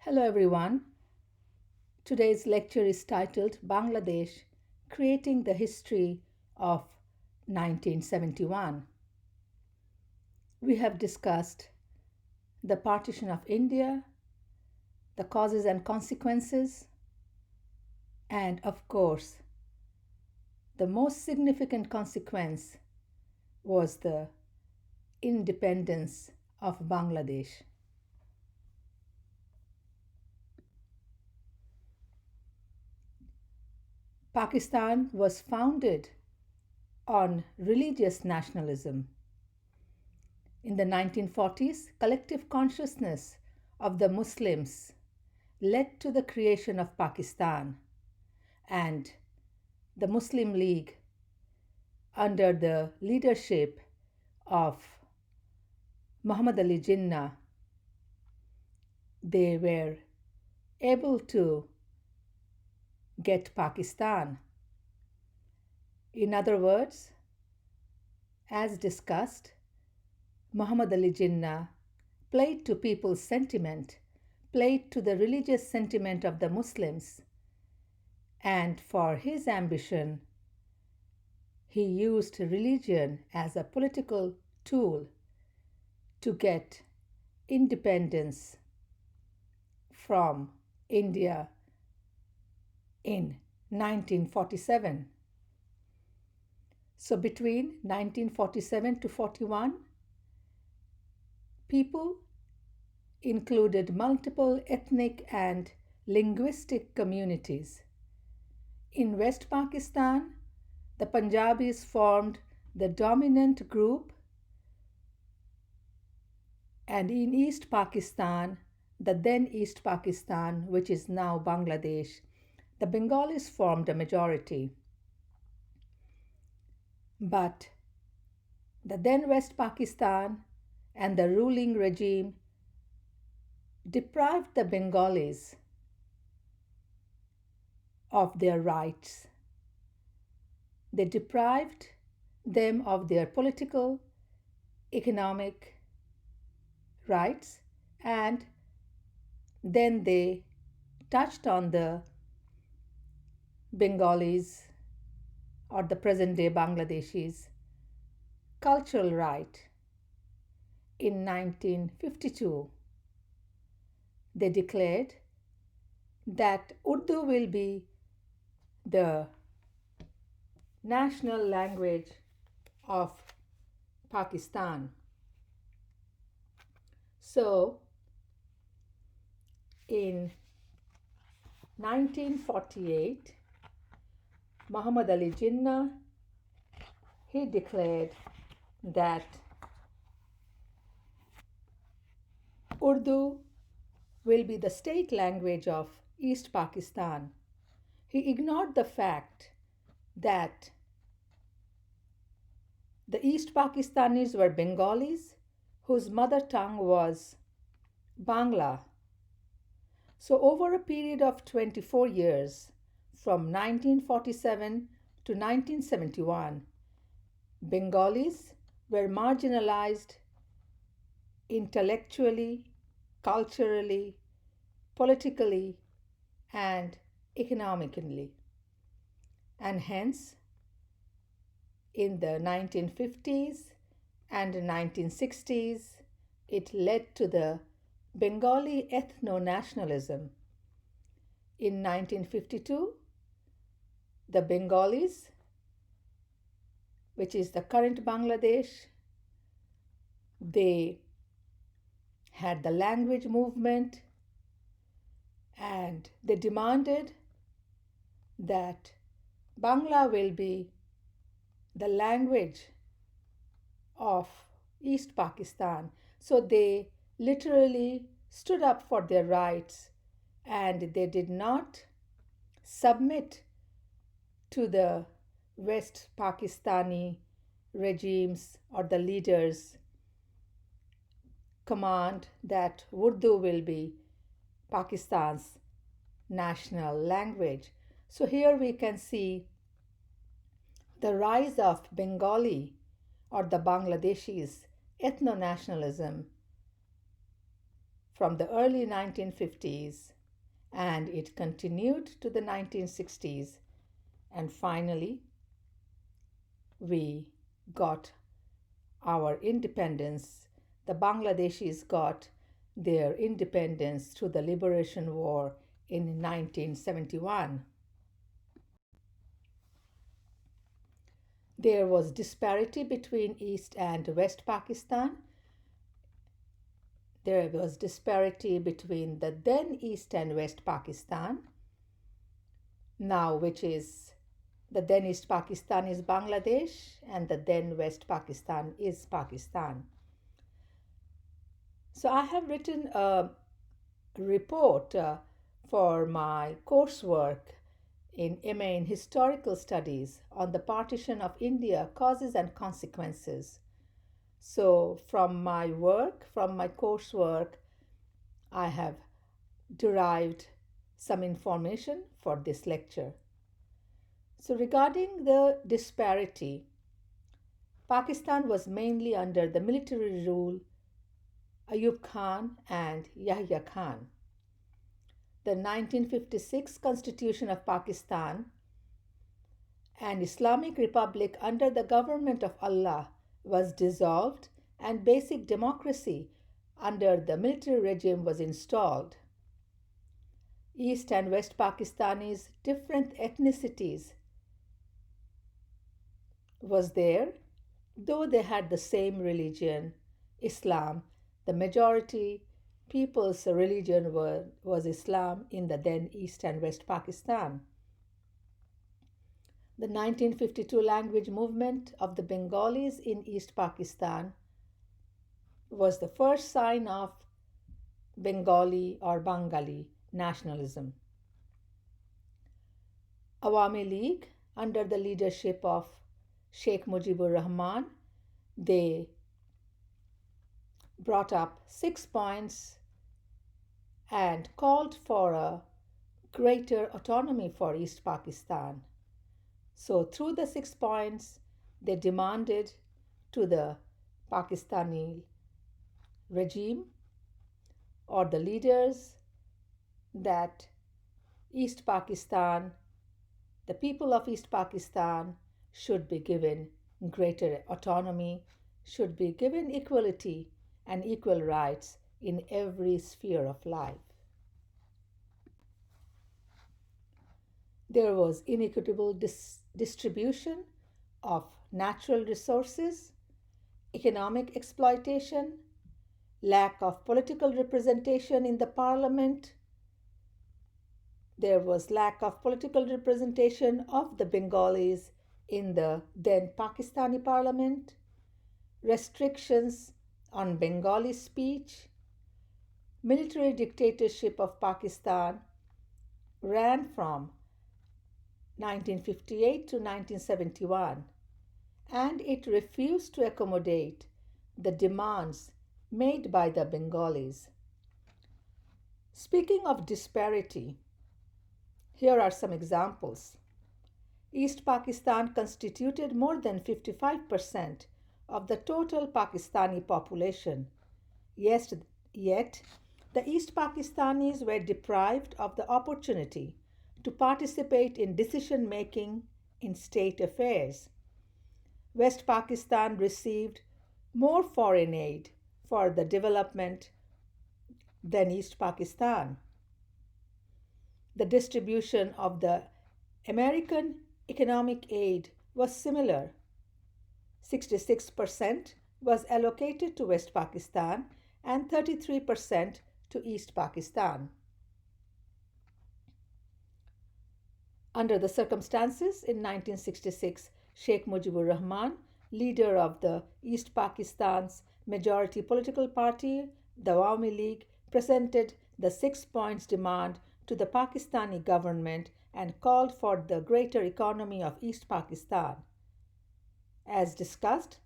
Hello everyone. Today's lecture is titled Bangladesh Creating the History of 1971. We have discussed the partition of India, the causes and consequences, and of course, the most significant consequence was the independence of Bangladesh. Pakistan was founded on religious nationalism. In the 1940s, collective consciousness of the Muslims led to the creation of Pakistan, and the Muslim League, under the leadership of Muhammad Ali Jinnah, they were able to get Pakistan. In other words, as discussed, Muhammad Ali Jinnah played to people's sentiment, played to the religious sentiment of the Muslims, and for his ambition, he used religion as a political tool to get independence from India in 1947. So between 1947 to 41, people included multiple ethnic and linguistic communities. In West Pakistan, the Punjabis formed the dominant group, and in East Pakistan, the then East Pakistan, which is now Bangladesh, the Bengalis formed a majority. But the then West Pakistan and the ruling regime deprived the Bengalis of their rights. They deprived them of their political, economic rights, and then they touched on the Bengalis or the present day Bangladeshis' cultural right. In 1952, they declared that Urdu will be the national language of Pakistan. So, in 1948, Muhammad Ali Jinnah, he declared that Urdu will be the state language of East Pakistan. He ignored the fact that the East Pakistanis were Bengalis whose mother tongue was Bangla. So, over a period of 24 years, from 1947 to 1971, Bengalis were marginalized intellectually, culturally, politically, and economically. And hence, in the 1950s and 1960s, it led to the Bengali ethno-nationalism. In 1952, the Bengalis, which is the current Bangladesh, they had the language movement, and they demanded that Bangla will be the language of East Pakistan. So they literally stood up for their rights, and they did not submit to the West Pakistani regimes or the leaders' command that Urdu will be Pakistan's national language. So here we can see the rise of Bengali or the Bangladeshis' ethno-nationalism from the early 1950s, and it continued to the 1960s, and finally we got our independence. The Bangladeshis got their independence through the Liberation War in 1971. There was disparity between East and West Pakistan. There was disparity between the then East and West Pakistan, now which is the then East Pakistan is Bangladesh and the then West Pakistan is Pakistan. So I have written a report for my coursework in MA in Historical Studies on the partition of India, causes and consequences. So from my work, from my coursework, I have derived some information for this lecture. So regarding the disparity, Pakistan was mainly under the military rule Ayub Khan and Yahya Khan. The 1956 Constitution of Pakistan, an Islamic republic under the government of Allah, was dissolved and basic democracy under the military regime was installed. East and West Pakistanis, different ethnicities, was there, though they had the same religion, Islam. The majority people's religion was Islam in the then East and West Pakistan. The 1952 language movement of the Bengalis in East Pakistan was the first sign of Bengali or Bengali nationalism. Awami League, under the leadership of Sheikh Mujiubur Rahman, they brought up 6 points and called for a greater autonomy for East Pakistan. So through the 6 points, they demanded to the Pakistani regime or the leaders that East Pakistan, the people of East Pakistan should be given greater autonomy, should be given equality and equal rights in every sphere of life. There was inequitable distribution of natural resources, economic exploitation, lack of political representation in the parliament. There was lack of political representation of the Bengalis in the then Pakistani parliament, restrictions on Bengali speech. Military dictatorship of Pakistan ran from 1958 to 1971, and it refused to accommodate the demands made by the Bengalis. Speaking of disparity, here are some examples. East Pakistan constituted more than 55% of the total Pakistani population. Yet, the East Pakistanis were deprived of the opportunity to participate in decision making in state affairs. West Pakistan received more foreign aid for the development than East Pakistan. The distribution of the American economic aid was similar. 66% was allocated to West Pakistan and 33% to East Pakistan. Under the circumstances, in 1966, Sheikh Mujiubur Rahman, leader of the East Pakistan's majority political party, the Awami League, presented the 6 points demand to the Pakistani government and called for the greater economy of East Pakistan. As discussed,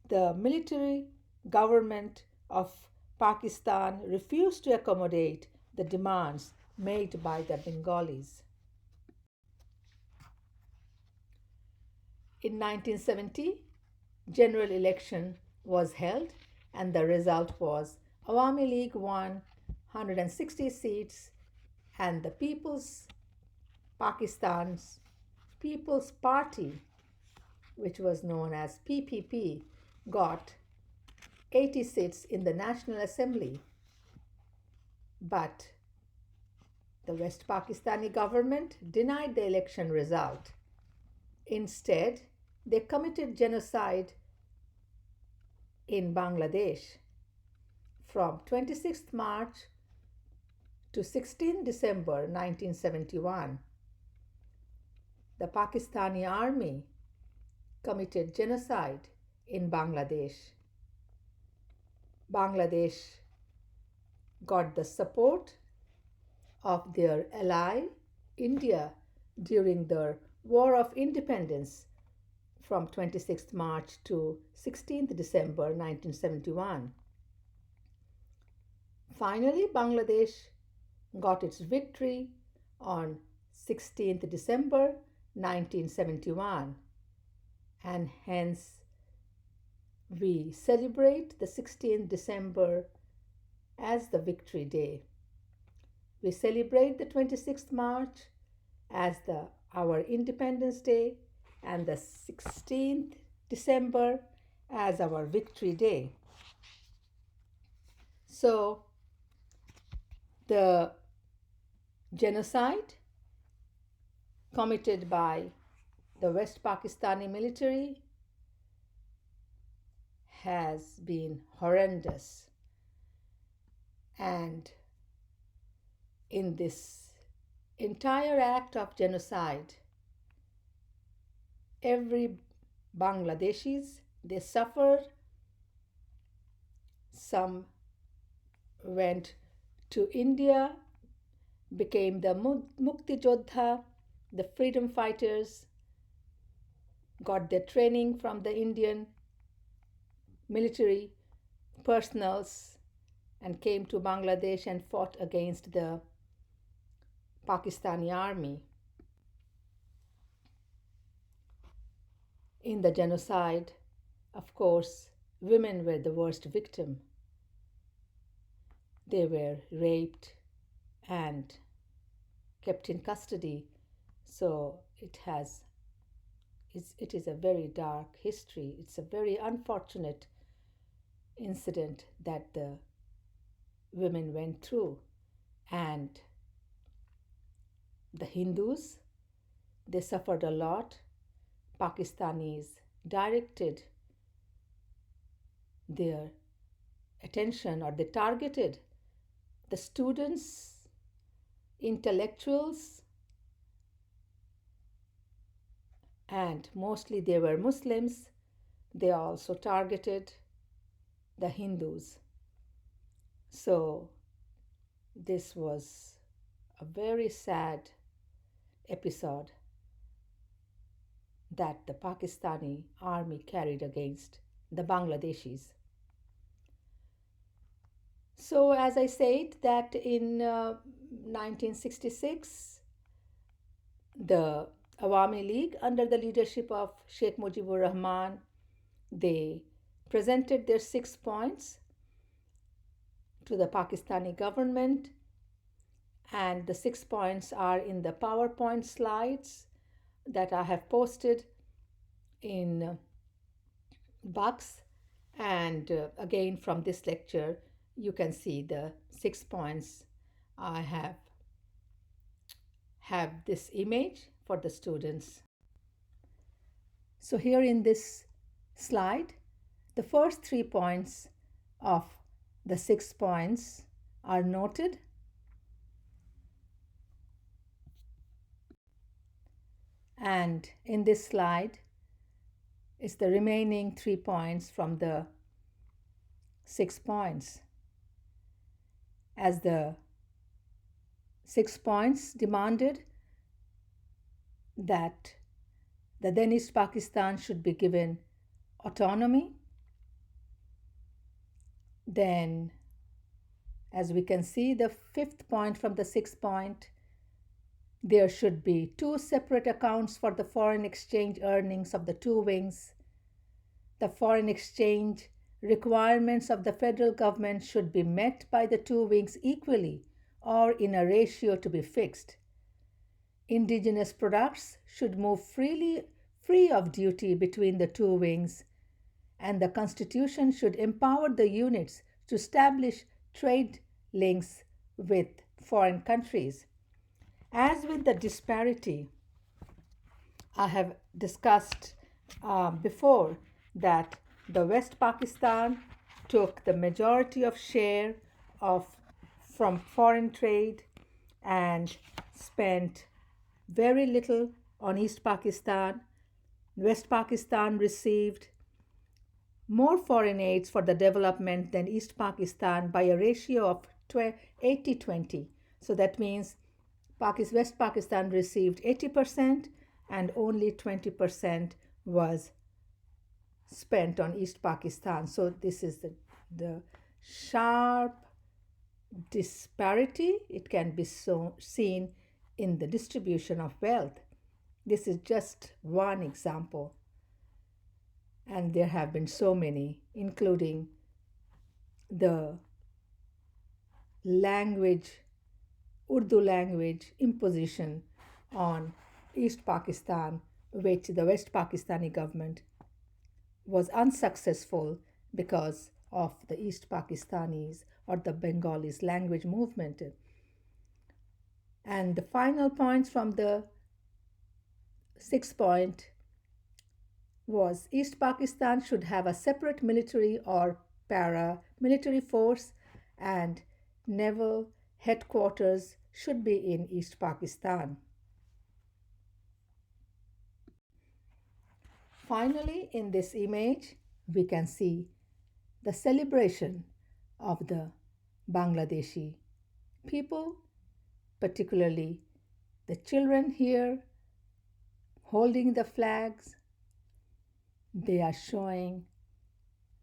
the military government of Pakistan refused to accommodate the demands made by the Bengalis. In 1970, general election was held and the result was Awami League won 160 seats, and the Pakistan's People's Party, which was known as PPP, got 80 seats in the National Assembly. But the West Pakistani government denied the election result. Instead, they committed genocide in Bangladesh from 26th March to 16 December 1971. The Pakistani army committed genocide in Bangladesh. Bangladesh got the support of their ally, India, during their War of Independence from 26th March to 16th December 1971. Finally, Bangladesh got its victory on 16th December 1971, and hence we celebrate the 16th December as the Victory Day. We celebrate the 26th March as our Independence Day and the 16th December as our Victory Day. So, the genocide committed by the West Pakistani military has been horrendous. And in this entire act of genocide, every Bangladeshis, they suffered. Some went to India, became the Mukti Jodha, the freedom fighters, got their training from the Indian military personals, and came to Bangladesh and fought against the Pakistani army. In the genocide, of course, women were the worst victim. They were raped and kept in custody. So it is a very dark history. It's a very unfortunate incident that the women went through. And the Hindus, they suffered a lot. Pakistanis directed their attention, or they targeted the students, intellectuals, and mostly they were Muslims. They also targeted the Hindus. So this was a very sad episode that the Pakistani army carried against the Bangladeshis. So as I said, that in 1966, the Awami League, under the leadership of Sheikh Mujiubur Rahman, they presented their 6 points to the Pakistani government, and the 6 points are in the PowerPoint slides that I have posted in box, and again from this lecture you can see the 6 points. I have this image for the students. So here in this slide, the first 3 points of the 6 points are noted. And in this slide is the remaining 3 points from the 6 points. As the 6 points demanded that the then East Pakistan should be given autonomy. Then, as we can see, the 5th point from the 6th point, there should be 2 separate accounts for the foreign exchange earnings of the 2 wings. The foreign exchange requirements of the federal government should be met by the two wings equally or in a ratio to be fixed. Indigenous products should move free of duty between the two wings, and the Constitution should empower the units to establish trade links with foreign countries. As with the disparity, I have discussed before that the West Pakistan took the majority of share of from foreign trade and spent very little on East Pakistan. West Pakistan received more foreign aids for the development than East Pakistan by a ratio of 80-20. So that means West Pakistan received 80% and only 20% was spent on East Pakistan. So this is the sharp disparity. It can be seen in the distribution of wealth. This is just one example. And there have been so many, including the Urdu language imposition on East Pakistan, which the West Pakistani government was unsuccessful because of the East Pakistanis or the Bengalis language movement. And the final points from the 6th point was East Pakistan should have a separate military or paramilitary force, and naval headquarters should be in East Pakistan. Finally, in this image, we can see the celebration of the Bangladeshi people, particularly the children here holding the flags. They are showing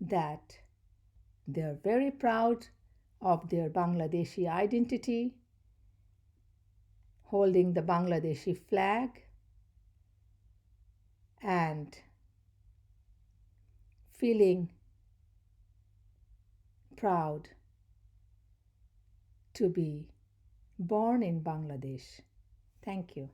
that they are very proud of their Bangladeshi identity, holding the Bangladeshi flag and feeling proud to be born in Bangladesh. Thank you.